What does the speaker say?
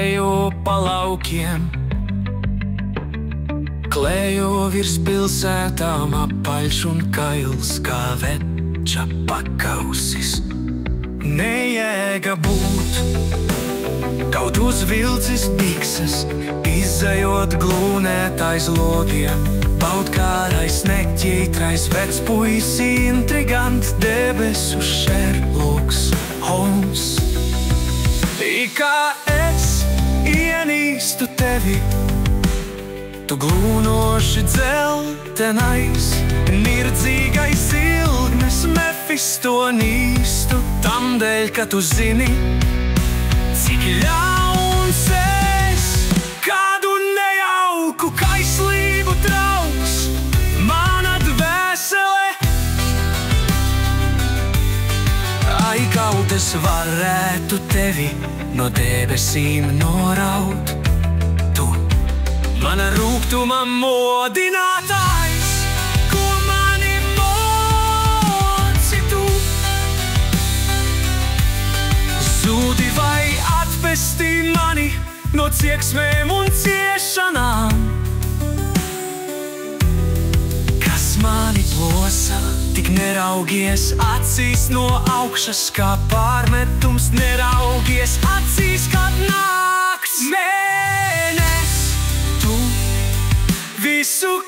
klejo pa laukiem, klejo virs pilsētām apaļš un kails kā veča pakausis. Nejēga būt, kaut uzvilcis bikses, izejot glūnēt aiz logiem, baud kārais neķītrais vecpuisi intrigant debesu Sherlocks Holmes. Kā es ienīstu tevi, tu glūnoši dzeltenais, nirdzīgais ilgnes Mefistonīstu, tamdēļ, ka tu zini, cik ļauns es, kādu nejauku kaislību trauks mana dvēsele. Ai, kaut es varētu tevi no debesīm noraut, tu, mana rūgtuma modinātājs, ko mani moci tu. Zūdi vai atpestī mani no cieksmēm un ciešanām, kas mani plosa, tik neraugies acīs no augšas kā pārmetums, neraugies acīs, kad nāks mēnes, tu visu